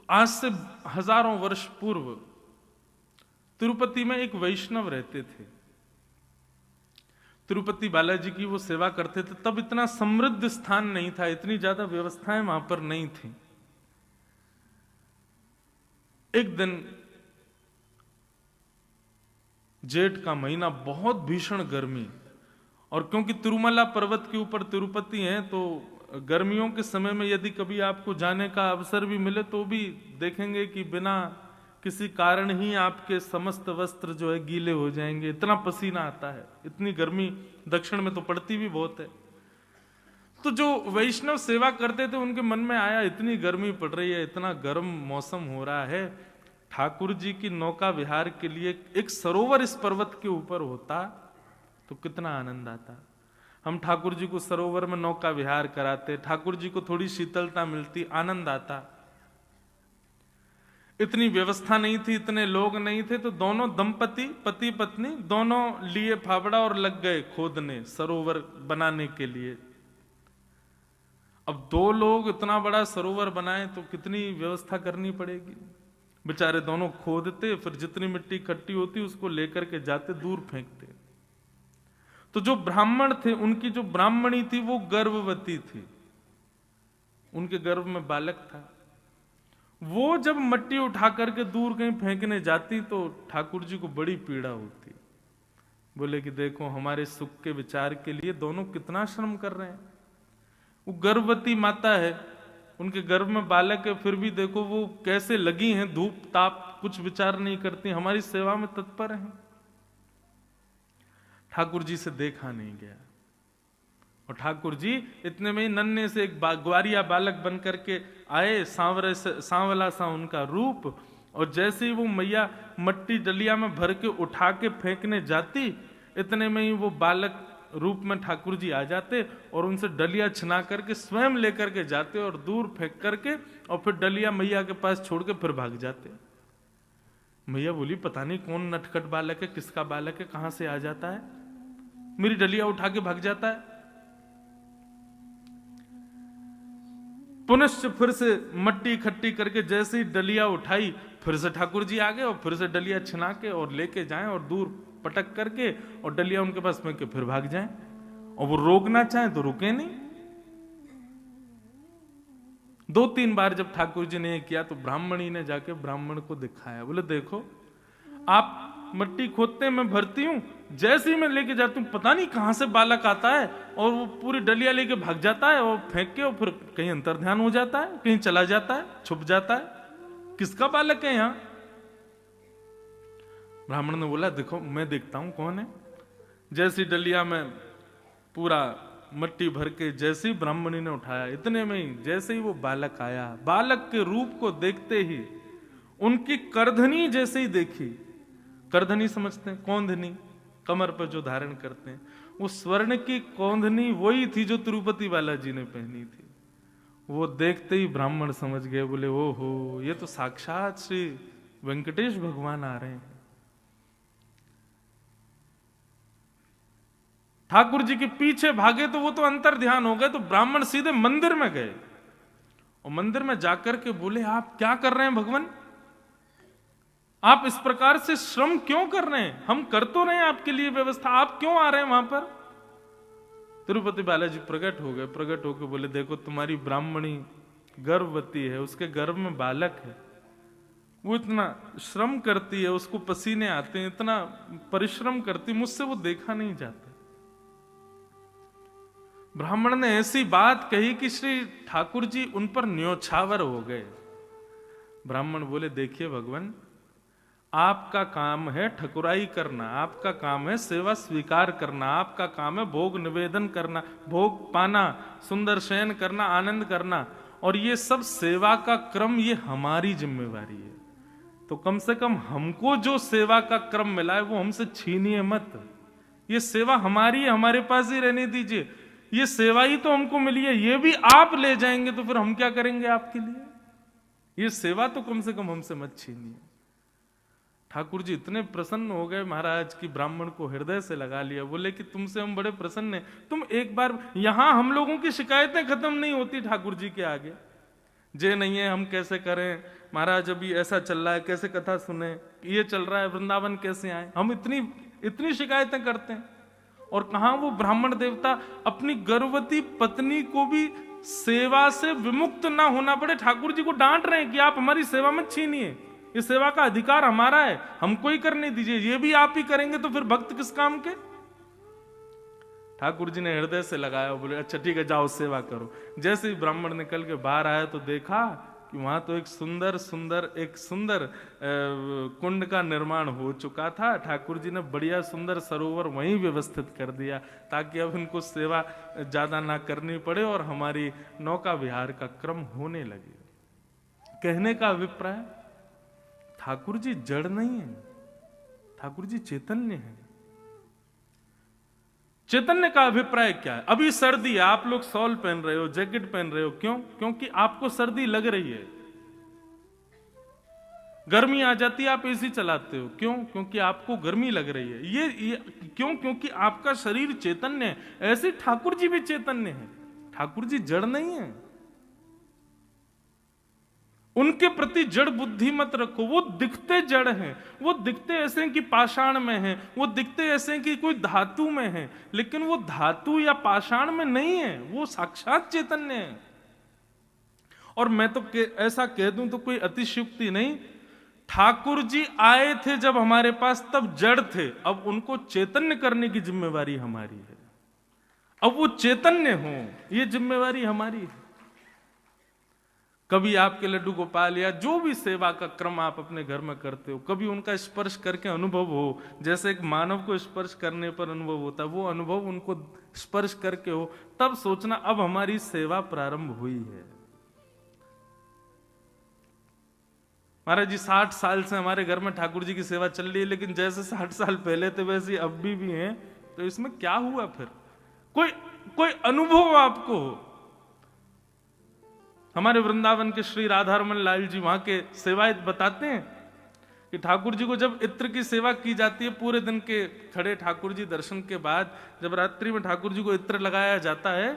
आज से हजारों वर्ष पूर्व तिरुपति में एक वैष्णव रहते थे। तिरुपति बालाजी की वो सेवा करते थे। तब इतना समृद्ध स्थान नहीं था, इतनी ज्यादा व्यवस्थाएं वहां पर नहीं थी। एक दिन जेठ का महीना, बहुत भीषण गर्मी, और क्योंकि तिरुमला पर्वत के ऊपर तिरुपति है तो गर्मियों के समय में यदि कभी आपको जाने का अवसर भी मिले तो भी देखेंगे कि बिना किसी कारण ही आपके समस्त वस्त्र जो है गीले हो जाएंगे, इतना पसीना आता है। इतनी गर्मी दक्षिण में तो पड़ती भी बहुत है। तो जो वैष्णव सेवा करते थे उनके मन में आया, इतनी गर्मी पड़ रही है, इतना गर्म मौसम हो रहा है, ठाकुर जी की नौका विहार के लिए एक सरोवर इस पर्वत के ऊपर होता तो कितना आनंद आता। हम ठाकुर जी को सरोवर में नौका विहार कराते, ठाकुर जी को थोड़ी शीतलता मिलती, आनंद आता। इतनी व्यवस्था नहीं थी, इतने लोग नहीं थे, तो दोनों दंपति, पति पत्नी दोनों लिए फावड़ा और लग गए खोदने सरोवर बनाने के लिए। अब दो लोग इतना बड़ा सरोवर बनाए तो कितनी व्यवस्था करनी पड़ेगी। बेचारे दोनों खोदते, फिर जितनी मिट्टी इकट्ठी होती उसको लेकर के जाते, दूर फेंकते। तो जो ब्राह्मण थे, उनकी जो ब्राह्मणी थी वो गर्भवती थी, उनके गर्भ में बालक था। वो जब मट्टी उठा करके दूर कहीं फेंकने जाती तो ठाकुर जी को बड़ी पीड़ा होती। बोले कि देखो हमारे सुख के विचार के लिए दोनों कितना श्रम कर रहे हैं। वो गर्भवती माता है, उनके गर्भ में बालक है, फिर भी देखो वो कैसे लगी हैं, धूप ताप कुछ विचार नहीं करती, हमारी सेवा में तत्पर हैं। ठाकुर जी से देखा नहीं गया, और ठाकुर जी इतने में ही नन्हे से एक ग्वारिया बालक बन करके आए, सांवला सा उनका रूप, और जैसे ही वो मैया मट्टी डलिया में भर के उठा के फेंकने जाती, इतने में ही वो बालक रूप में ठाकुर जी आ जाते और उनसे डलिया छिना करके स्वयं लेकर के जाते और दूर फेंक करके, और फिर डलिया मैया के पास छोड़ के फिर भाग जाते। मैया बोली पता नहीं कौन नटखट बालक है, किसका बालक है, कहां से आ जाता है, मेरी डलिया उठा के भाग जाता है। पुनश्च फिर से मट्टी इकट्ठी करके जैसे ही डलिया उठाई, फिर से ठाकुर जी आ गए और फिर से डलिया छिना के और लेके जाएं और दूर पटक करके और डलिया उनके पास फेंक के फिर भाग जाएं, और वो रोकना चाहे तो रुके नहीं। 2-3 बार जब ठाकुर जी ने किया तो ब्राह्मणी ने जाके ब्राह्मण को दिखाया, बोले देखो आप मट्टी खोदते मैं भरती हूं, जैसे ही मैं लेके जाती हूं पता नहीं कहां से बालक आता है और वो पूरी डलिया लेके भाग जाता है और फेंक के, और फिर कहीं अंतर ध्यान हो जाता है, कहीं चला जाता है, छुप जाता है, किसका बालक है यहां। ब्राह्मण ने बोला देखो मैं देखता हूं कौन है। जैसी डलिया में पूरा मट्टी भर के जैसे ही ब्राह्मणी ने उठाया, इतने में ही जैसे ही वो बालक आया, बालक के रूप को देखते ही उनकी करधनी जैसे ही देखी, करधनी समझते हैं, कौंधनी, कमर पर जो धारण करते हैं, वो स्वर्ण की कौंधनी वही थी जो तिरुपति बालाजी ने पहनी थी। वो देखते ही ब्राह्मण समझ गए, बोले ओहो ये तो साक्षात श्री वेंकटेश भगवान आ रहे हैं। ठाकुर जी के पीछे भागे तो वो तो अंतर ध्यान हो गए, तो ब्राह्मण सीधे मंदिर में गए और मंदिर में जाकर के बोले आप क्या कर रहे हैं भगवान, आप इस प्रकार से श्रम क्यों कर रहे हैं, हम कर तो रहे हैं आपके लिए व्यवस्था, आप क्यों आ रहे हैं वहां पर। तिरुपति बालाजी प्रकट हो गए, प्रकट होकर बोले देखो तुम्हारी ब्राह्मणी गर्भवती है, उसके गर्भ में बालक है, वो इतना श्रम करती है, उसको पसीने आते हैं, इतना परिश्रम करती, मुझसे वो देखा नहीं जाता। ब्राह्मण ने ऐसी बात कही कि श्री ठाकुर जी उन पर न्योछावर हो गए। ब्राह्मण बोले देखिए भगवान, आपका काम है ठकुराई करना, आपका काम है सेवा स्वीकार करना, आपका काम है भोग निवेदन करना, भोग पाना, सुंदर शयन करना, आनंद करना, और ये सब सेवा का क्रम ये हमारी जिम्मेवारी है। तो कम से कम हमको जो सेवा का क्रम मिला है वो हमसे छीनिए मत, ये सेवा हमारी है, हमारे पास ही रहने दीजिए, ये सेवा ही तो हमको मिली है, ये भी आप ले जाएंगे तो फिर हम क्या करेंगे आपके लिए, ये सेवा तो कम से कम हमसे मत छीनिए। ठाकुर जी इतने प्रसन्न हो गए महाराज की ब्राह्मण को हृदय से लगा लिया, बोले कि तुमसे हम बड़े प्रसन्न हैं, तुम एक बार यहां, हम लोगों की शिकायतें खत्म नहीं होती ठाकुर जी के आगे, जे नहीं है हम कैसे करें महाराज, अभी ऐसा चल रहा है, कैसे कथा सुने, ये चल रहा है, वृंदावन कैसे आए, हम इतनी शिकायतें करते हैं। और कहां वो ब्राह्मण देवता अपनी गर्भवती पत्नी को भी सेवा से विमुक्त ना होना पड़े, ठाकुर जी को डांट रहे हैं कि आप हमारी सेवा मत छीनिए, ये सेवा का अधिकार हमारा है, हमको ही करने दीजिए, ये भी आप ही करेंगे तो फिर भक्त किस काम के। ठाकुर जी ने हृदय से लगाया, बोले अच्छा ठीक है जाओ सेवा करो। जैसे ही ब्राह्मण निकल के बाहर आया तो देखा कि वहां तो एक सुंदर कुंड का निर्माण हो चुका था। ठाकुर जी ने बढ़िया सुंदर सरोवर वहीं व्यवस्थित कर दिया ताकि अब इनको सेवा ज्यादा ना करनी पड़े और हमारी नौका विहार का क्रम होने लगे। कहने का अभिप्राय, ठाकुर जी जड़ नहीं है, ठाकुर जी चैतन्य है। चैतन्य का अभिप्राय क्या है? अभी सर्दी है, आप लोग शॉल पहन रहे हो, जैकेट पहन रहे हो, क्यों? क्योंकि आपको सर्दी लग रही है। गर्मी आ जाती है आप एसी चलाते हो, क्यों? क्योंकि आपको गर्मी लग रही है। ये क्यों? क्योंकि आपका शरीर चैतन्य है। ऐसे ठाकुर जी भी चैतन्य है, ठाकुर जी जड़ नहीं है। उनके प्रति जड़ बुद्धि मत रखो, वो दिखते जड़ हैं, वो दिखते ऐसे हैं कि पाषाण में हैं, वो दिखते ऐसे हैं कि कोई धातु में है, लेकिन वो धातु या पाषाण में नहीं है, वो साक्षात चैतन्य है। और मैं तो ऐसा कह दूं तो कोई अतिशयोक्ति नहीं, ठाकुर जी आए थे जब हमारे पास तब जड़ थे, अब उनको चैतन्य करने की जिम्मेवारी हमारी है। अब वो चैतन्य हो, ये जिम्मेवारी हमारी है। कभी आपके लड्डू गोपाल या जो भी सेवा का क्रम आप अपने घर में करते हो, कभी उनका स्पर्श करके अनुभव हो, जैसे एक मानव को स्पर्श करने पर अनुभव होता है, वो अनुभव उनको स्पर्श करके हो, तब सोचना अब हमारी सेवा प्रारंभ हुई है। महाराज जी 60 साल से हमारे घर में ठाकुर जी की सेवा चल रही है, लेकिन जैसे 60 साल पहले थे वैसे अब भी हैं, तो इसमें क्या हुआ फिर? कोई अनुभव आपको हो। हमारे वृंदावन के श्री राधारमन लाल जी वहां के सेवायत बताते हैं कि ठाकुर जी को जब इत्र की सेवा की जाती है, पूरे दिन के खड़े ठाकुर जी दर्शन के बाद जब रात्रि में ठाकुर जी को इत्र लगाया जाता है,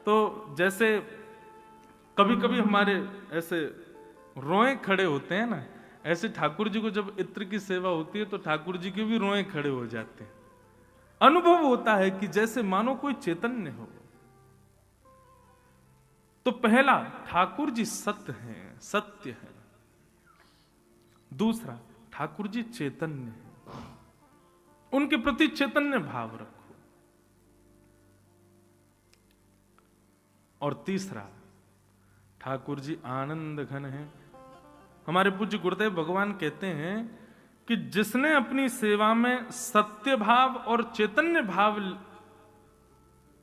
तो जैसे कभी कभी हमारे ऐसे रोए खड़े होते हैं ना, ऐसे ठाकुर जी को जब इत्र की सेवा होती है तो ठाकुर जी के भी रोए खड़े हो जाते हैं। अनुभव होता है कि जैसे मानो कोई चैतन्य हो। तो पहला, ठाकुर जी सत्य हैं, सत्य है। दूसरा, ठाकुर जी चैतन्य है, उनके प्रति चैतन्य भाव रखो। और तीसरा, ठाकुर जी आनंद घन है। हमारे पूज्य गुरुदेव भगवान कहते हैं कि जिसने अपनी सेवा में सत्य भाव और चैतन्य भाव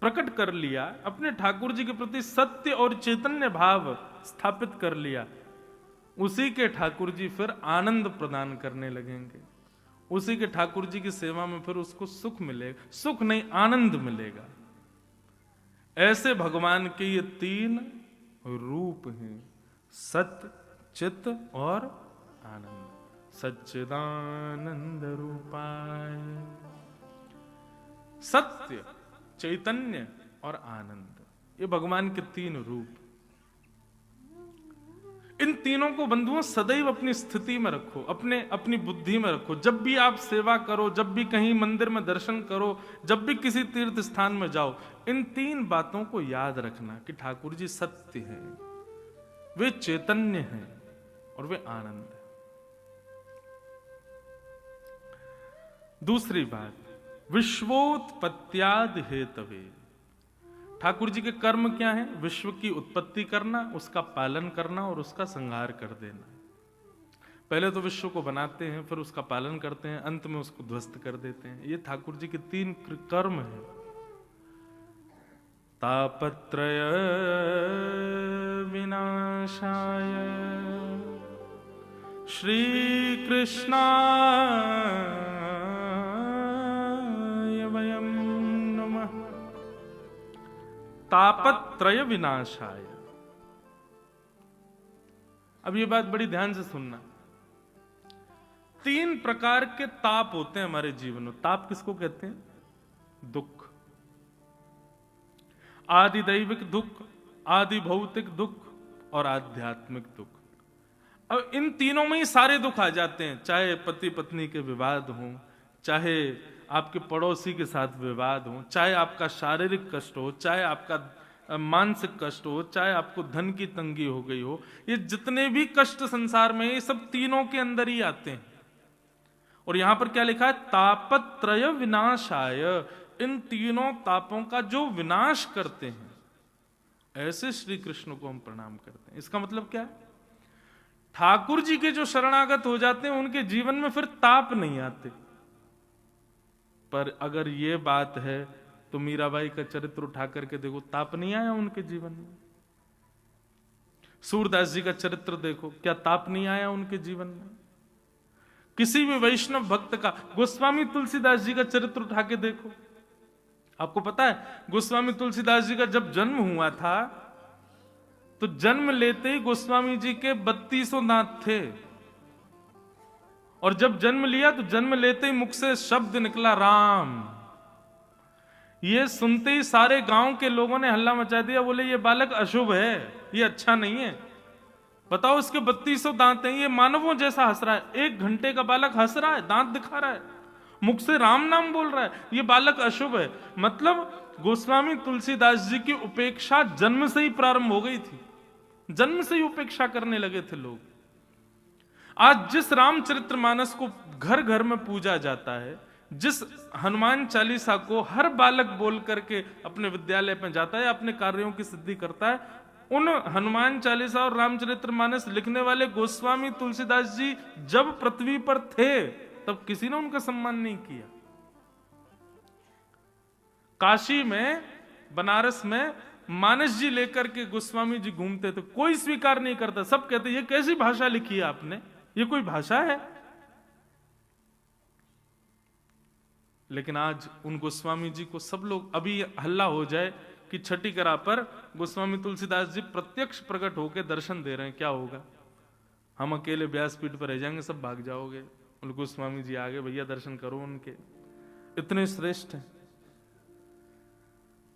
प्रकट कर लिया, अपने ठाकुर जी के प्रति सत्य और चैतन्य भाव स्थापित कर लिया, उसी के ठाकुर जी फिर आनंद प्रदान करने लगेंगे। उसी के ठाकुर जी की सेवा में फिर उसको सुख मिलेगा, सुख नहीं आनंद मिलेगा। ऐसे भगवान के ये 3 रूप हैं, सत्य, चित्त और आनंद। सच्चिदानंद रूपाय, सत्य, चैतन्य और आनंद, ये भगवान के 3 रूप। इन तीनों को बंधुओं सदैव अपनी स्थिति में रखो, अपनी बुद्धि में रखो। जब भी आप सेवा करो, जब भी कहीं मंदिर में दर्शन करो, जब भी किसी तीर्थ स्थान में जाओ, इन 3 बातों को याद रखना कि ठाकुर जी सत्य हैं, वे चैतन्य हैं और वे आनंद है। दूसरी बात, विश्वोत्पत्त्यादि हेतवे। ठाकुर जी के कर्म क्या है? विश्व की उत्पत्ति करना, उसका पालन करना और उसका संहार कर देना। पहले तो विश्व को बनाते हैं, फिर उसका पालन करते हैं, अंत में उसको ध्वस्त कर देते हैं। ये ठाकुर जी के 3 कर्म हैं। तापत्रय विनाशाय श्री कृष्णाय वयं नमः। तापत्रय विनाशाय। अब ये बात बड़ी ध्यान से सुनना। 3 प्रकार के ताप होते हैं हमारे जीवन में। ताप किसको कहते हैं? दुख। आदि दैविक दुख, आदि भौतिक दुख और आध्यात्मिक दुख। अब इन तीनों में ही सारे दुख आ जाते हैं, चाहे पति पत्नी के विवाद हो, चाहे आपके पड़ोसी के साथ विवाद हो, चाहे आपका शारीरिक कष्ट हो, चाहे आपका मानसिक कष्ट हो, चाहे आपको धन की तंगी हो गई हो, ये जितने भी कष्ट संसार में, ये सब तीनों के अंदर ही आते हैं। और यहां पर क्या लिखा है? तापत्रय विनाशाय, इन तीनों तापों का जो विनाश करते हैं, ऐसे श्री कृष्ण को हम प्रणाम करते हैं। इसका मतलब क्या है? ठाकुर जी के जो शरणागत हो जाते हैं उनके जीवन में फिर ताप नहीं आते। पर अगर ये बात है तो मीराबाई का चरित्र उठा करके देखो, ताप नहीं आया उनके जीवन में। सूरदास जी का चरित्र देखो, क्या ताप नहीं आया उनके जीवन में? किसी भी वैष्णव भक्त का, गोस्वामी तुलसीदास जी का चरित्र उठा के देखो। आपको पता है गोस्वामी तुलसीदास जी का जब जन्म हुआ था तो जन्म लेते ही गोस्वामी जी के 3200 दांत थे, और जब जन्म लिया तो जन्म लेते ही मुख से शब्द निकला राम। ये सुनते ही सारे गांव के लोगों ने हल्ला मचा दिया, बोले ये बालक अशुभ है, ये अच्छा नहीं है। बताओ, इसके 3200 दांत हैं, ये मानवों जैसा हंस रहा है। 1 घंटे का बालक हंस रहा है, दांत दिखा रहा है, मुख से राम नाम बोल रहा है, ये बालक अशुभ है। मतलब गोस्वामी तुलसीदास जी की उपेक्षा जन्म से ही प्रारंभ हो गई थी, जन्म से ही उपेक्षा करने लगे थे लोग। आज जिस रामचरितमानस को घर घर में पूजा जाता है, जिस हनुमान चालीसा को हर बालक बोल करके अपने विद्यालय में जाता है, अपने कार्यों की सिद्धि करता है, उन हनुमान चालीसा और रामचरितमानस लिखने वाले गोस्वामी तुलसीदास जी जब पृथ्वी पर थे तब किसी ने उनका सम्मान नहीं किया। काशी में, बनारस में मानस जी लेकर के गोस्वामी जी घूमते थे, कोई स्वीकार नहीं करता। सब कहते ये कैसी भाषा लिखी है आपने, ये कोई भाषा है? लेकिन आज उन गोस्वामी जी को सब लोग, अभी हल्ला हो जाए कि छठी करा पर गोस्वामी तुलसीदास जी प्रत्यक्ष प्रकट होकर दर्शन दे रहे हैं, क्या होगा? हम अकेले व्यासपीठ पर रह जाएंगे, सब भाग जाओगे। उन गोस्वामी जी आगे, भैया दर्शन करो उनके, इतने श्रेष्ठ हैं।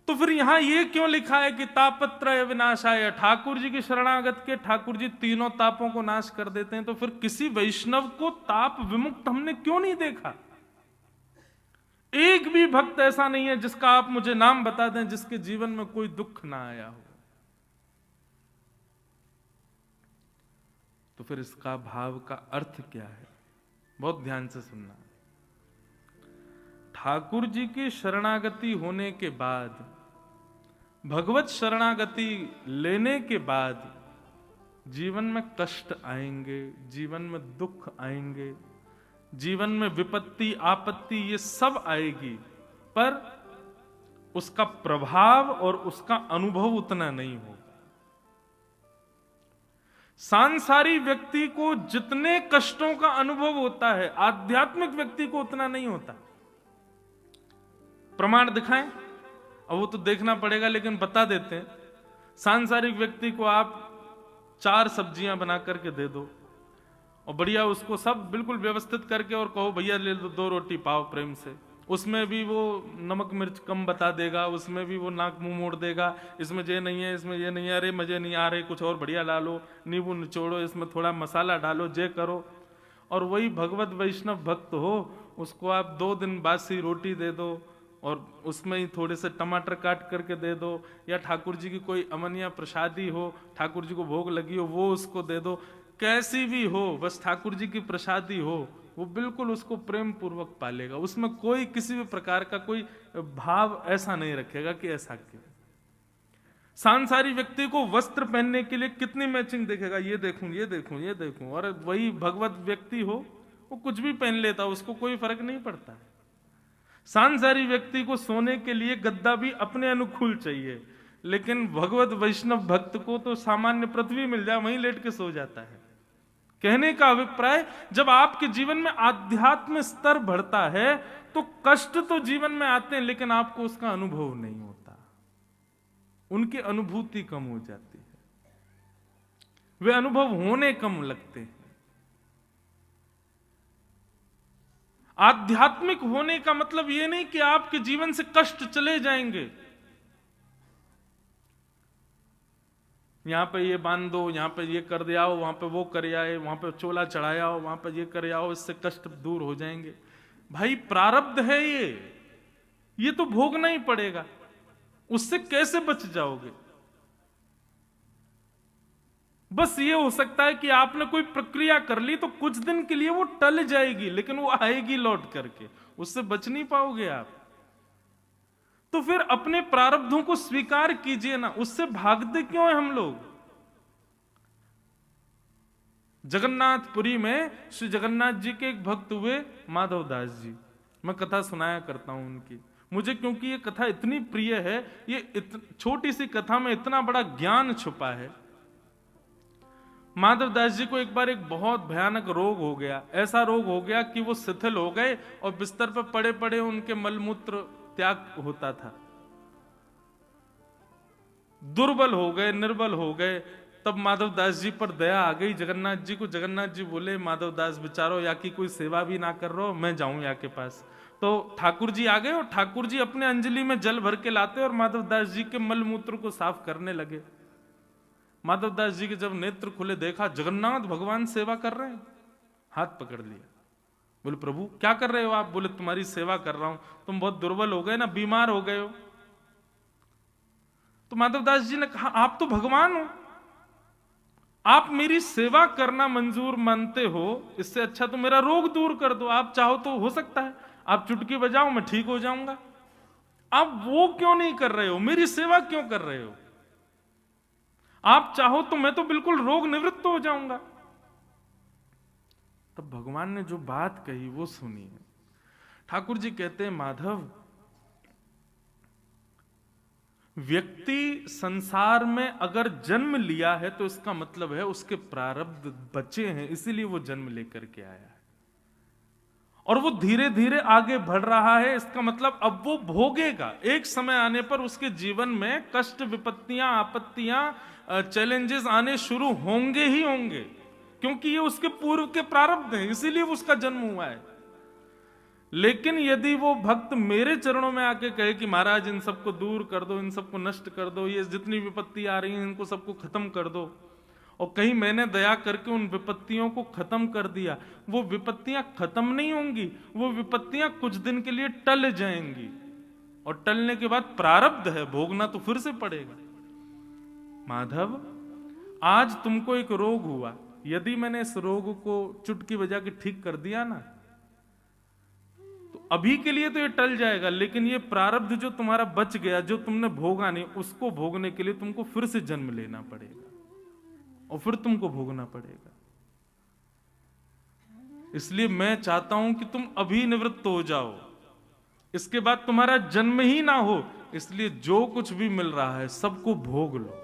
तो फिर यहां ये क्यों लिखा है कि तापत्रय विनाशाय? ठाकुर जी के शरणागत के ठाकुर जी तीनों तापों को नाश कर देते हैं। तो फिर किसी वैष्णव को ताप विमुक्त हमने क्यों नहीं देखा? एक भी भक्त ऐसा नहीं है जिसका आप मुझे नाम बता दें जिसके जीवन में कोई दुख ना आया हो। तो फिर इसका भाव का अर्थ क्या है? बहुत ध्यान से सुनना। ठाकुर जी की शरणागति होने के बाद, भगवत शरणागति लेने के बाद जीवन में कष्ट आएंगे, जीवन में दुख आएंगे, जीवन में विपत्ति आपत्ति ये सब आएगी, पर उसका प्रभाव और उसका अनुभव उतना नहीं होगा। सांसारिक व्यक्ति को जितने कष्टों का अनुभव होता है, आध्यात्मिक व्यक्ति को उतना नहीं होता। प्रमाण दिखाएं? अब वो तो देखना पड़ेगा, लेकिन बता देते हैं। सांसारिक व्यक्ति को आप 4 सब्जियां बना करके दे दो और बढ़िया उसको सब बिल्कुल व्यवस्थित करके और कहो भैया ले लो 2 रोटी पाओ प्रेम से, उसमें भी वो नमक मिर्च कम बता देगा, उसमें भी वो नाक मुंह मोड़ देगा, इसमें ये नहीं है, इसमें ये नहीं है, अरे मजे नहीं आ रहे, कुछ और बढ़िया डालो, नींबू निचोड़ो, इसमें थोड़ा मसाला डालो, जे करो। और वही भगवत वैष्णव भक्त हो, उसको आप 2 दिन बासी रोटी दे दो और उसमें ही थोड़े से टमाटर काट करके दे दो, या ठाकुर जी की कोई अमनिया प्रसादी हो, ठाकुर जी को भोग लगी हो, वो उसको दे दो। कैसी भी हो, बस ठाकुर जी की प्रसादी हो, वो बिल्कुल उसको प्रेम पूर्वक पालेगा। उसमें कोई किसी भी प्रकार का कोई भाव ऐसा नहीं रखेगा कि ऐसा क्यों। सांसारिक व्यक्ति को वस्त्र पहनने के लिए कितनी मैचिंग देखेगा, ये देखूं ये देखूं ये देखूं, और वही भगवत व्यक्ति हो वो कुछ भी पहन लेता, उसको कोई फर्क नहीं पड़ता। सांसारिक व्यक्ति को सोने के लिए गद्दा भी अपने अनुकूल चाहिए, लेकिन भगवत वैष्णव भक्त को तो सामान्य पृथ्वी मिल जाए वहीं लेट के सो जाता है। कहने का अभिप्राय, जब आपके जीवन में आध्यात्म स्तर बढ़ता है तो कष्ट तो जीवन में आते हैं, लेकिन आपको उसका अनुभव नहीं होता, उनकी अनुभूति कम हो जाती है, वे अनुभव होने कम लगते हैं। आध्यात्मिक होने का मतलब यह नहीं कि आपके जीवन से कष्ट चले जाएंगे। यहाँ पे ये बांध दो, यहाँ पे ये कर दे आओ, वहां पे वो कर आए, वहां पे चोला चढ़ाया आओ, वहां पे ये कर आओ, इससे कष्ट दूर हो जाएंगे। भाई प्रारब्ध है ये तो भोगना ही पड़ेगा, उससे कैसे बच जाओगे? बस ये हो सकता है कि आपने कोई प्रक्रिया कर ली तो कुछ दिन के लिए वो टल जाएगी, लेकिन वो आएगी लौट करके, उससे बच नहीं पाओगे आप। तो फिर अपने प्रारब्धों को स्वीकार कीजिए ना, उससे भागते क्यों है हम लोग? जगन्नाथपुरी में श्री जगन्नाथ जी के एक भक्त हुए माधव दास जी, मैं कथा सुनाया करता हूं उनकी, मुझे क्योंकि ये कथा इतनी प्रिय है। ये छोटी सी कथा में इतना बड़ा ज्ञान छुपा है। माधव दास जी को एक बार एक बहुत भयानक रोग हो गया, ऐसा रोग हो गया कि वो शिथिल हो गए और बिस्तर पर पड़े पड़े उनके मलमूत्र त्याग होता था, दुर्बल हो गए, निर्बल हो गए। तब माधव दास जी पर दया आ गई जगन्नाथ जी को। जगन्नाथ जी बोले, माधव दास बेचारो या की कोई सेवा भी ना कर रहे हो, मैं जाऊं या के पास। तो ठाकुर जी आ गए और ठाकुर जी अपने अंजलि में जल भर के लाते और माधव दास जी के मलमूत्र को साफ करने लगे। माधव दास जी के जब नेत्र खुले, देखा जगन्नाथ भगवान सेवा कर रहे हैं, हाथ पकड़ लिया, बोले प्रभु क्या कर रहे हो आप? बोले तुम्हारी सेवा कर रहा हूं, तुम बहुत दुर्बल हो गए ना, बीमार हो गए हो। तो माधव दास जी ने कहा, आप तो भगवान हो, आप मेरी सेवा करना मंजूर मानते हो, इससे अच्छा तो मेरा रोग दूर कर दो। आप चाहो तो हो सकता है आप चुटकी बजाओ मैं ठीक हो जाऊंगा, आप वो क्यों नहीं कर रहे हो? मेरी सेवा क्यों कर रहे हो? आप चाहो तो मैं तो बिल्कुल रोग निवृत्त हो जाऊंगा। तब भगवान ने जो बात कही वो सुनिए। ठाकुर जी कहते हैं, माधव, व्यक्ति संसार में अगर जन्म लिया है तो इसका मतलब है उसके प्रारब्ध बचे हैं, इसीलिए वो जन्म लेकर के आया है और वो धीरे धीरे आगे बढ़ रहा है। इसका मतलब अब वो भोगेगा, एक समय आने पर उसके जीवन में कष्ट, विपत्तियां, आपत्तियां, चैलेंजेस आने शुरू होंगे ही होंगे, क्योंकि ये उसके पूर्व के प्रारब्ध हैं, इसीलिए उसका जन्म हुआ है। लेकिन यदि वो भक्त मेरे चरणों में आके कहे कि महाराज इन सबको दूर कर दो, इन सबको नष्ट कर दो, ये जितनी विपत्ति आ रही है इनको सबको खत्म कर दो, और कहीं मैंने दया करके उन विपत्तियों को खत्म कर दिया, वो विपत्तियां खत्म नहीं होंगी, वो विपत्तियां कुछ दिन के लिए टल जाएंगी और टलने के बाद प्रारब्ध है, भोगना तो फिर से पड़ेगा। माधव, आज तुमको एक रोग हुआ, यदि मैंने इस रोग को चुटकी बजा के ठीक कर दिया ना, तो अभी के लिए तो ये टल जाएगा, लेकिन ये प्रारब्ध जो तुम्हारा बच गया, जो तुमने भोगा नहीं, उसको भोगने के लिए तुमको फिर से जन्म लेना पड़ेगा और फिर तुमको भोगना पड़ेगा। इसलिए मैं चाहता हूं कि तुम अभी निवृत्त हो जाओ, इसके बाद तुम्हारा जन्म ही ना हो। इसलिए जो कुछ भी मिल रहा है सबको भोग लो,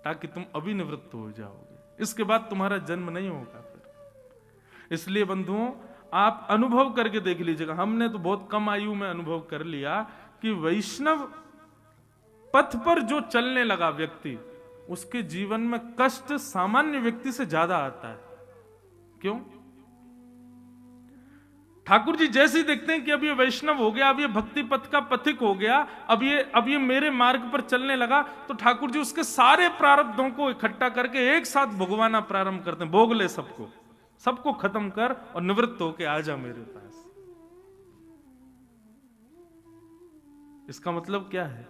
ताकि तुम अभी निवृत्त हो जाओगे, इसके बाद तुम्हारा जन्म नहीं होगा फिर। इसलिए बंधुओं, आप अनुभव करके देख लीजिएगा, हमने तो बहुत कम आयु में अनुभव कर लिया कि वैष्णव पथ पर जो चलने लगा व्यक्ति, उसके जीवन में कष्ट सामान्य व्यक्ति से ज्यादा आता है। क्यों? ठाकुर जी जैसे ही देखते हैं कि अब ये वैष्णव हो गया, अब ये भक्ति पथ का पथिक हो गया, अब ये मेरे मार्ग पर चलने लगा, तो ठाकुर जी उसके सारे प्रारब्धों को इकट्ठा करके एक साथ भोगवाना प्रारंभ करते हैं। भोग ले सबको, सबको खत्म कर और निवृत्त होके आ जा मेरे पास। इसका मतलब क्या है?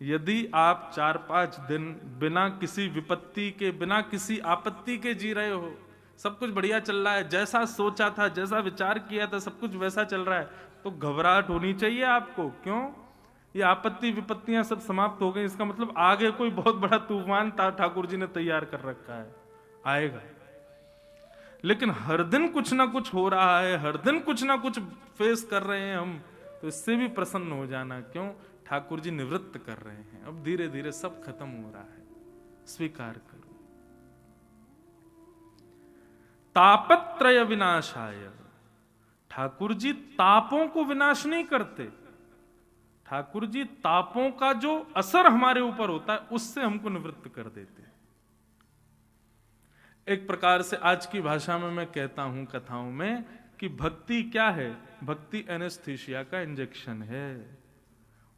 यदि आप 4-5 दिन बिना किसी विपत्ति के, बिना किसी आपत्ति के जी रहे हो, सब कुछ बढ़िया चल रहा है, जैसा सोचा था, जैसा विचार किया था, सब कुछ वैसा चल रहा है, तो घबराहट होनी चाहिए आपको। क्यों? ये आपत्ति विपत्तियां सब समाप्त हो गई, इसका मतलब आगे कोई बहुत बड़ा तूफान ठाकुर जी ने तैयार कर रखा है, आएगा। लेकिन हर दिन कुछ ना कुछ हो रहा है, हर दिन कुछ ना कुछ फेस कर रहे हैं हम, तो इससे भी प्रसन्न हो जाना। क्यों? ठाकुर जी निवृत्त कर रहे हैं, अब धीरे धीरे सब खत्म हो रहा है, स्वीकार करो। तापत्रय विनाशाय, ठाकुर जी तापों को विनाश नहीं करते, ठाकुर जी तापों का जो असर हमारे ऊपर होता है उससे हमको निवृत्त कर देते हैं। एक प्रकार से आज की भाषा में मैं कहता हूं कथाओं में कि भक्ति क्या है? भक्ति एनेस्थीसिया का इंजेक्शन है।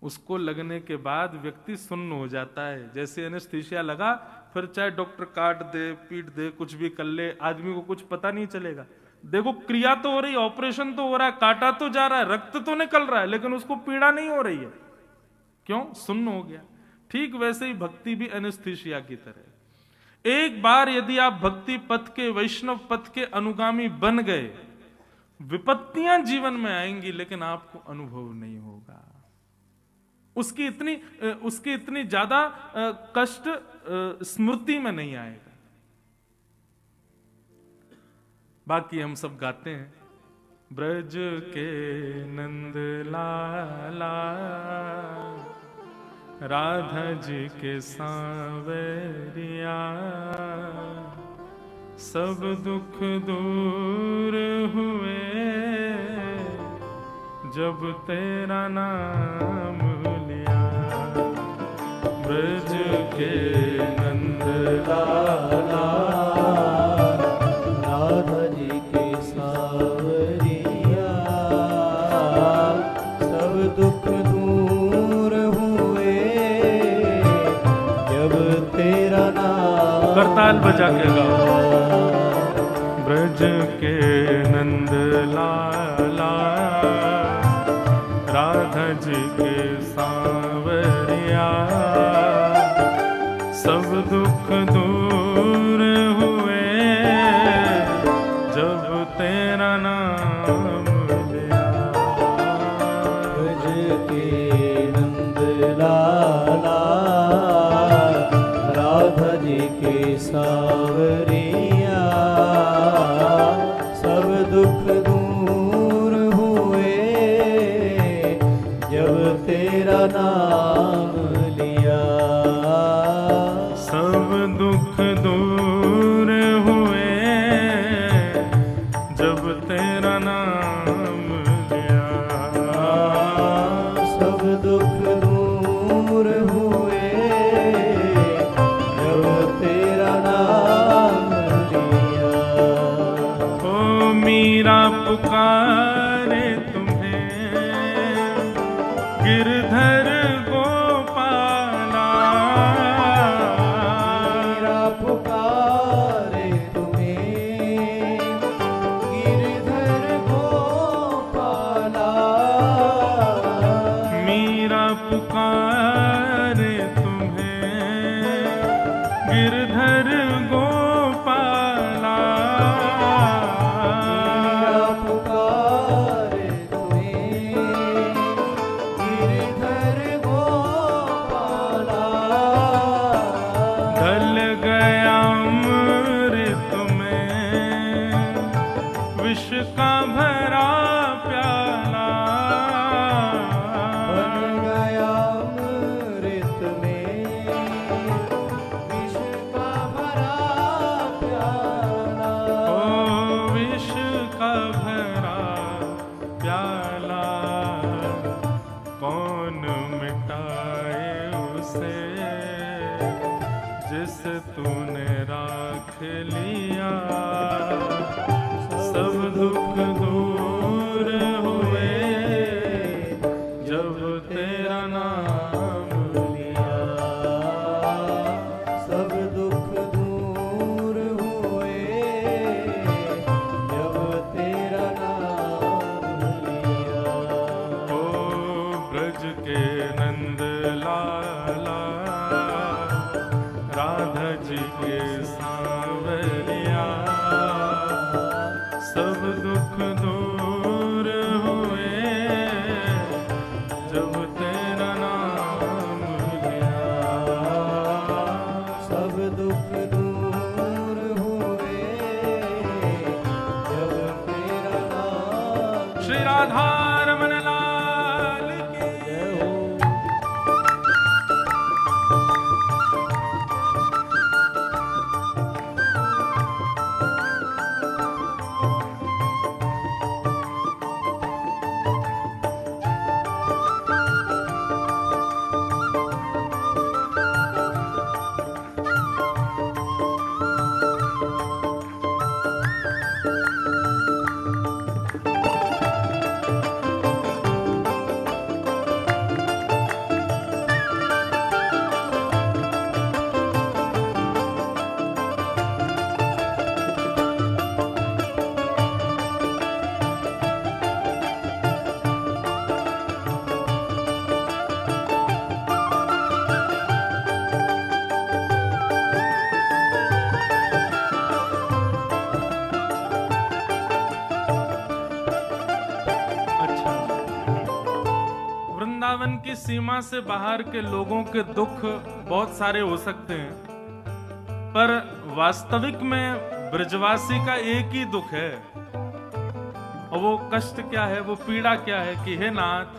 उसको लगने के बाद व्यक्ति सुन्न हो जाता है। जैसे एनेस्थीसिया लगा, फिर चाहे डॉक्टर काट दे, पीट दे, कुछ भी कर ले, आदमी को कुछ पता नहीं चलेगा। देखो क्रिया तो हो रही, ऑपरेशन तो हो रहा है, काटा तो जा रहा है, रक्त तो निकल रहा है, लेकिन उसको पीड़ा नहीं हो रही है। क्यों? सुन्न हो गया। ठीक वैसे ही भक्ति भी एनेस्थीसिया की तरह। एक बार यदि आप भक्ति पथ के, वैष्णव पथ के अनुगामी बन गए, विपत्तियां जीवन में आएंगी लेकिन आपको अनुभव नहीं होगा। उसकी इतनी ज्यादा कष्ट स्मृति में नहीं आएगा। बाकी हम सब गाते हैं, ब्रज के नंद लाला, राधा जी के सांवरिया, सब दुख दूर हुए जब तेरा नाम लिया। ब्रज के नंद लाला, राधा जी के सांवरिया, सब दुख दूर हुए जब तेरा नाम। करताल बजा के गाओ। ब्रज के नंद लाला, राधा जी के सांवरिया, सब दुख दूर हुए जब तेरा नाम लिया। ब्रज के नंद लाला, राधा जी के सांवरिया, सब दुख दूर हुए जब तेरा नाम लिया। सब दुख दूर हुए जब तेरा नाम लिया। सब दुख दूर हुए जब तेरा नाम लिया। ओ मीरा पुकारे तुम्हें, गिरधर गोपाला, मीरा पुकारे तुम्हें, गिरधर गोपाला। मीरा पुकारे तुम्हें, गिरधर गोपाला, मीरा पुकारे तुम्हें, गिरधर गोपाला। ढल गया अमृत में विष का भरा प्याला। बन गया अमृत में विष का भरा प्याला। ओ विष का भरा प्याला, कौन मिटाए उसे जिस तूने राख लिया। सब दुख दूर हुए जब तेरा नाम लिया। सब दुख दूर हुए जब तेरा नाम लिया। ओ ब्रज के नंद लाला, राधा जी के सांवरिया, सब दुख दूर हुए जब तेरा नाम लिया। सब दुख दूर हुए जब तेरा नाम। श्री राधा रमन लाल की जय हो। की सीमा से बाहर के लोगों के दुख बहुत सारे हो सकते हैं, पर वास्तविक में ब्रजवासी का एक ही दुख है, और वो कष्ट क्या है, वो पीड़ा क्या है कि हे नाथ,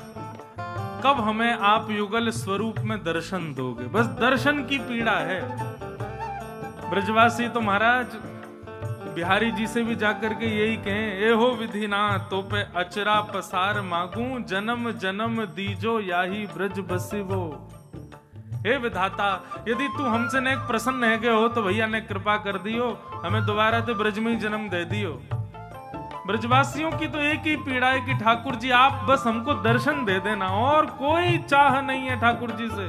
कब हमें आप युगल स्वरूप में दर्शन दोगे। बस दर्शन की पीड़ा है। ब्रजवासी तो महाराज बिहारी जी से भी जाकर के यही कहें, ए हो विधिना तो पे अचरा पसार मांगू, जन्म जन्म दीजो याही ब्रज बसिवो। हे विधाता, यदि तू हमसे ने एक प्रसन्न है गए हो तो भैया ने कृपा कर दियो, हमें दोबारा तो ब्रज में ही जन्म दे दियो। ब्रजवासियों की तो एक ही पीड़ा है कि ठाकुर जी आप बस हमको दर्शन दे देना, और कोई चाह नहीं है ठाकुर जी से।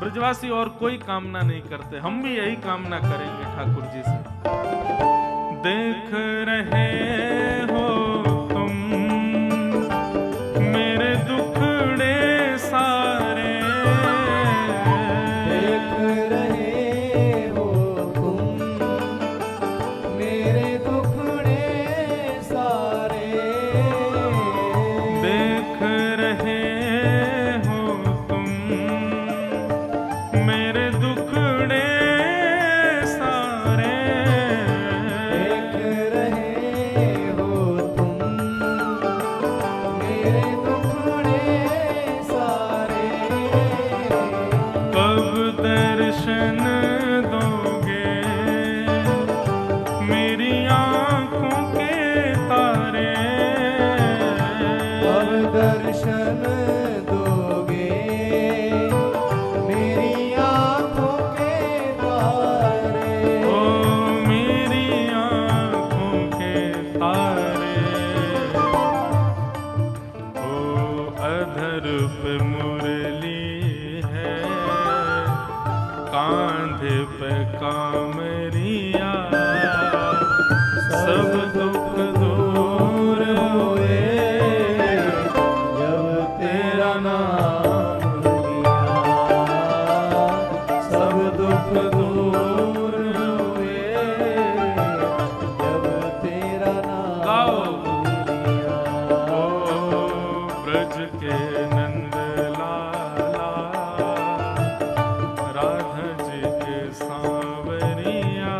ब्रजवासी और कोई कामना नहीं करते, हम भी यही कामना करेंगे ठाकुर जी से। देख रहे हो तुम मेरे दुखड़े सारे, देख रहे हो तुम मेरे दुखड़े सारे, देख रहे हो तुम मेरे दुखड़े सारे, देख रहे हो तुम मेरे दुखड़े सारे, कब दर्शन दोगे मेरी आंखों के तारे, अब दर्शन दोगे मेरी आंखों के तारे, ओ मेरी आंखों के तारे। ओ अधर पे मुरली है, कांधे पे कामरिया, सब दुख दूर हुए जब तेरा नाम लिया, सब दुख दूर हुए जब तेरा नाम लिया। ओ ब्रज के नंद लाला, राधा जी के सांवरिया,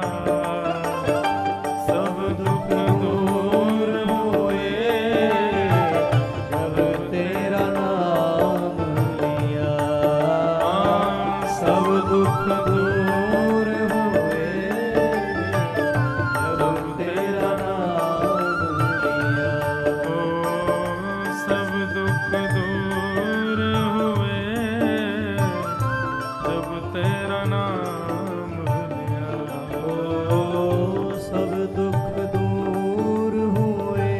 सब दुख दूर हुए जब तेरा नाम लिया, सब दुख दूर हुए जब तेरा नाम लिया। ओ सब दुख दूर हुए जब तेरा नाम लिया। ओ सब दुख दूर हुए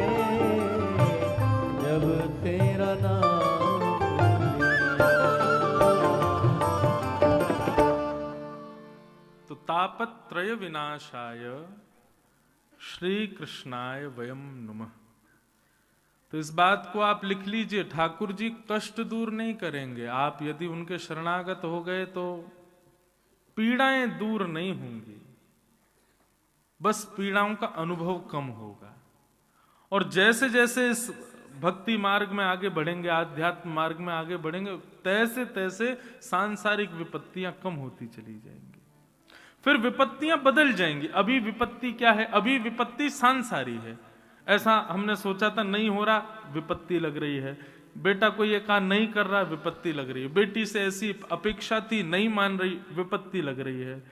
जब तेरा नाम लिया। तो तापत्रय विनाशाय श्री कृष्णाय वयम नुमः। तो इस बात को आप लिख लीजिए, ठाकुर जी कष्ट दूर नहीं करेंगे। आप यदि उनके शरणागत हो गए तो पीड़ाएं दूर नहीं होंगी, बस पीड़ाओं का अनुभव कम होगा। और जैसे जैसे इस भक्ति मार्ग में आगे बढ़ेंगे, आध्यात्म मार्ग में आगे बढ़ेंगे, तैसे तैसे सांसारिक विपत्तियां कम होती चली जाएंगी, फिर विपत्तियां बदल जाएंगी। अभी विपत्ति क्या है? अभी विपत्ति सांसारी है। ऐसा हमने सोचा था, नहीं हो रहा, विपत्ति लग रही है। बेटा कोई ये काम नहीं कर रहा, विपत्ति लग रही है। बेटी से ऐसी अपेक्षा थी, नहीं मान रही, विपत्ति लग रही है।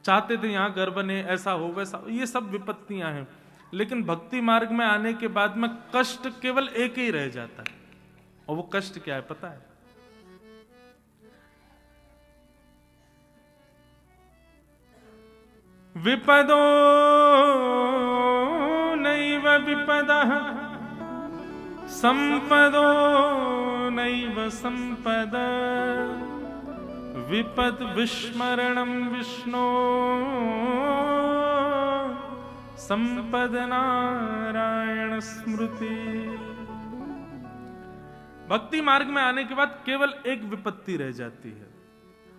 चाहते थे यहाँ घर बने, ऐसा हो वैसा, ये सब विपत्तियां हैं। लेकिन भक्ति मार्ग में आने के बाद में कष्ट केवल एक ही रह जाता है, और वो कष्ट क्या है पता है? विपदो नैव विपदः संपदो नैव संपद विपद विस्मरणं विष्णो संपद नारायण स्मृति। भक्ति मार्ग में आने के बाद केवल एक विपत्ति रह जाती है।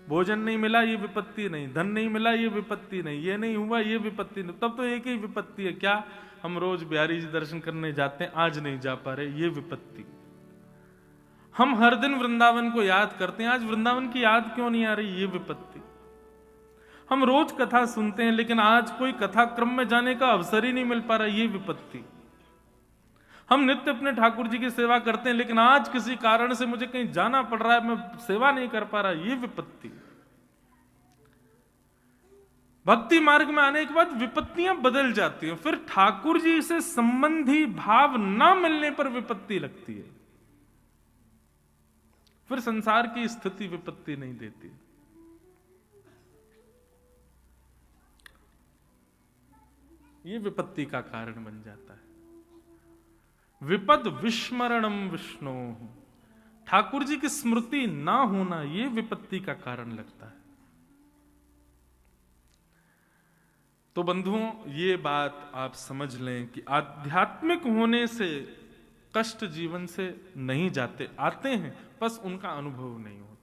भोजन नहीं मिला, ये विपत्ति नहीं। धन नहीं मिला, ये विपत्ति नहीं। ये नहीं हुआ, ये विपत्ति नहीं। तब तो एक ही विपत्ति है, क्या? हम रोज बिहारी जी दर्शन करने जाते हैं, आज नहीं जा पा रहे, ये विपत्ति। हम हर दिन वृंदावन को याद करते हैं, आज वृंदावन की याद क्यों नहीं आ रही, ये विपत्ति। हम रोज कथा सुनते हैं लेकिन आज कोई कथा क्रम में जाने का अवसर ही नहीं मिल पा रहा, ये विपत्ति। हम नित्य अपने ठाकुर जी की सेवा करते हैं लेकिन आज किसी कारण से मुझे कहीं जाना पड़ रहा है, मैं सेवा नहीं कर पा रहा, ये विपत्ति। भक्ति मार्ग में आने के बाद विपत्तियां बदल जाती हैं, फिर ठाकुर जी से संबंधी भाव ना मिलने पर विपत्ति लगती है, फिर संसार की स्थिति विपत्ति नहीं देती। ये विपत्ति का कारण बन जाता है। विपद विस्मरणम विष्णु, ठाकुर जी की स्मृति ना होना ये विपत्ति का कारण लगता है। तो बंधुओं, ये बात आप समझ लें कि आध्यात्मिक होने से कष्ट जीवन से नहीं जाते, आते हैं, बस उनका अनुभव नहीं होता।